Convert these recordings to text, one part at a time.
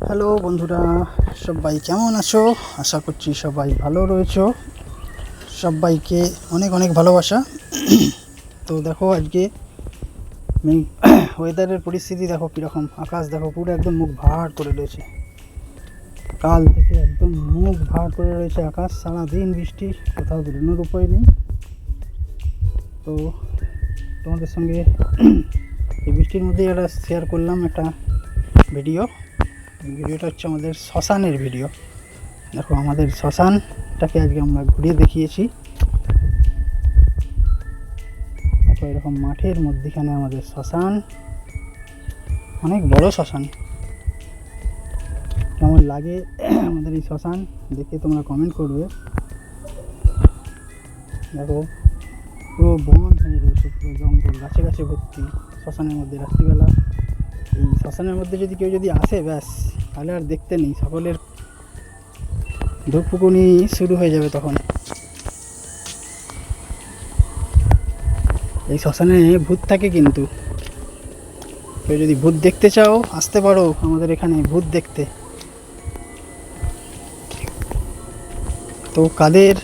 Hello বন্ধুরা, সবাই কেমন আছো? আশা করছি সবাই ভালো রয়েছো। সবাইকে অনেক অনেক ভালোবাসা। তো দেখো আজকে ওয়েদারের পরিস্থিতি দেখো কীরকম, আকাশ দেখো পুরো একদম মুখ ভার করে রয়েছে। কাল থেকে একদম মুখ ভার করে রয়েছে আকাশ, সারাদিন বৃষ্টি, কোথাও বেরোনোর উপায় নেই। তো তোমাদের সঙ্গে এই বৃষ্টির মধ্যেই একটা শেয়ার করলাম একটা ভিডিওটা হচ্ছে আমাদের শ্মশানের ভিডিও। দেখো আমাদের শ্মশানটাকে আজকে আমরা ঘুরিয়ে দেখিয়েছি। দেখো এরকম মাঠের মধ্যেখানে আমাদের শ্মশান, অনেক বড় শ্মশান। কেমন লাগে আমাদের এই শ্মশান দেখে তোমরা কমেন্ট করবে। দেখো পুরো বন হয়ে রয়েছে, পুরো জঙ্গল, গাছে গাছে ভর্তি শ্মশানের মধ্যে। রাত্রিবেলা এই শ্মশানের মধ্যে যদি কেউ আসে ব্যাস, তাহলে আর দেখতে নেই, সকলের ধূপপুকুনি শুরু হয়ে যাবে তখন। এই শ্মশানে ভূত থাকে, কিন্তু কেউ যদি ভূত দেখতে চাও আসতে পারো আমাদের এখানে ভূত দেখতে। তো কাদের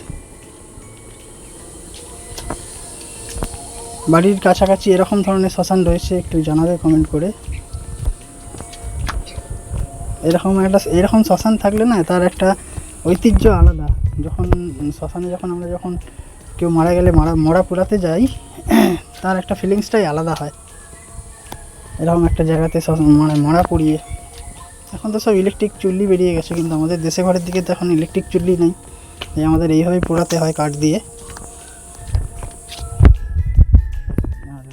বাড়ির কাছাকাছি এরকম ধরনের শ্মশান রয়েছে একটু জানাবে কমেন্ট করে। এরকম শ্মশান থাকলে না, তার একটা ঐতিহ্য আলাদা। শ্মশানে আমরা যখন কেউ মারা গেলে মরা পোড়াতে যাই, তার একটা ফিলিংসটাই আলাদা হয়। এরকম একটা জায়গাতে মরা পুড়িয়ে, এখন তো সব ইলেকট্রিক চুল্লি বেরিয়ে গেছে, কিন্তু আমাদের দেশে ঘরের দিকে তো এখন ইলেকট্রিক চুল্লি নেই। আমাদের এইভাবেই পোড়াতে হয় কাঠ দিয়ে। আর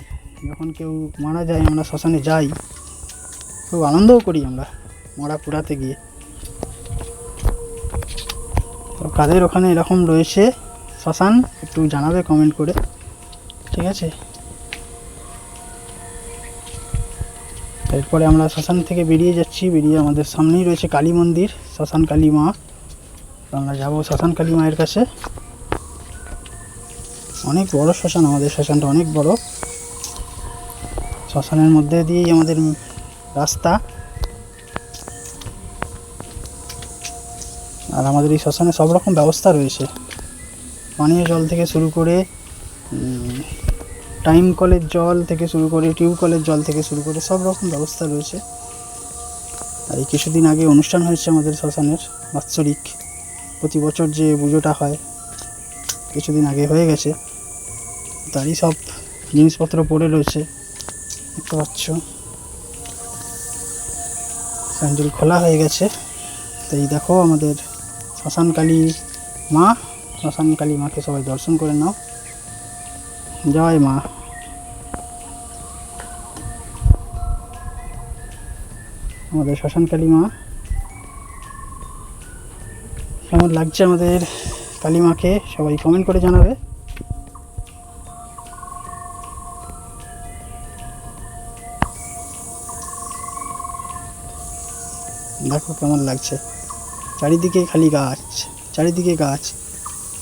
যখন কেউ মারা যায় আমরা শ্মশানে যাই, খুব আনন্দও করি আমরা মরা পোড়াতে গিয়ে। তো কাদের ওখানে এরকম রয়েছে শ্মশান একটু জানাবে কমেন্ট করে, ঠিক আছে? এরপরে আমরা শ্মশান থেকে বেরিয়ে যাচ্ছি। আমাদের সামনেই রয়েছে কালী মন্দির, শ্মশান কালী মা। আমরা যাবো শ্মশান কালী মায়ের কাছে। অনেক বড় শ্মশান, আমাদের শ্মশানটা অনেক বড়। শ্মশানের মধ্যে দিয়েই আমাদের রাস্তা। আর আমাদের এই শ্মশানে সব রকম ব্যবস্থা রয়েছে, পানীয় জল থেকে শুরু করে টাইম কলের জল থেকে শুরু করে টিউব কলের জল থেকে শুরু করে সব রকম ব্যবস্থা রয়েছে। আর এই কিছুদিন আগে অনুষ্ঠান হয়েছে আমাদের শ্মশানের বাৎসরিক, প্রতি বছর যে পুজোটা হয়, কিছুদিন আগে হয়ে গেছে। তারই সব জিনিসপত্র পড়ে রয়েছে, দেখতে পাচ্ছ। প্যান্ডেল খোলা হয়ে গেছে। তো এই দেখো আমাদের শ্মশান কালী মা। শ্মশান কালী মাকে সবাই দর্শন করে নাও। জয় মা। আমাদের শ্মশান কালী মা, কেমন লাগছে আমাদের কালী মাকে সবাই কমেন্ট করে জানাবে। দেখো কেমন লাগছে, চারিদিকে খালি গাছ, চারিদিকে গাছ।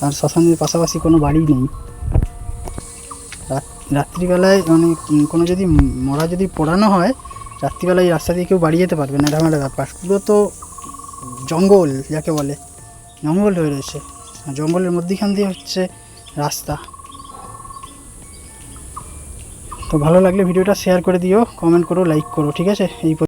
আর শ্মশানের পাশাপাশি কোনো বাড়ি নেই। রাত্রিবেলায় কোনো যদি মরা যদি পোড়ানো হয়, রাত্রিবেলায় রাস্তা দিয়ে কেউ বাড়ি যেতে পারবে না, এরকম একটা ব্যাপার। পুরো তো জঙ্গল, যাকে বলে জঙ্গল হয়ে রয়েছে। জঙ্গলের মধ্যেখান দিয়ে হচ্ছে রাস্তা। তো ভালো লাগলে ভিডিওটা শেয়ার করে দিও, কমেন্ট করো, লাইক করো, ঠিক আছে? এই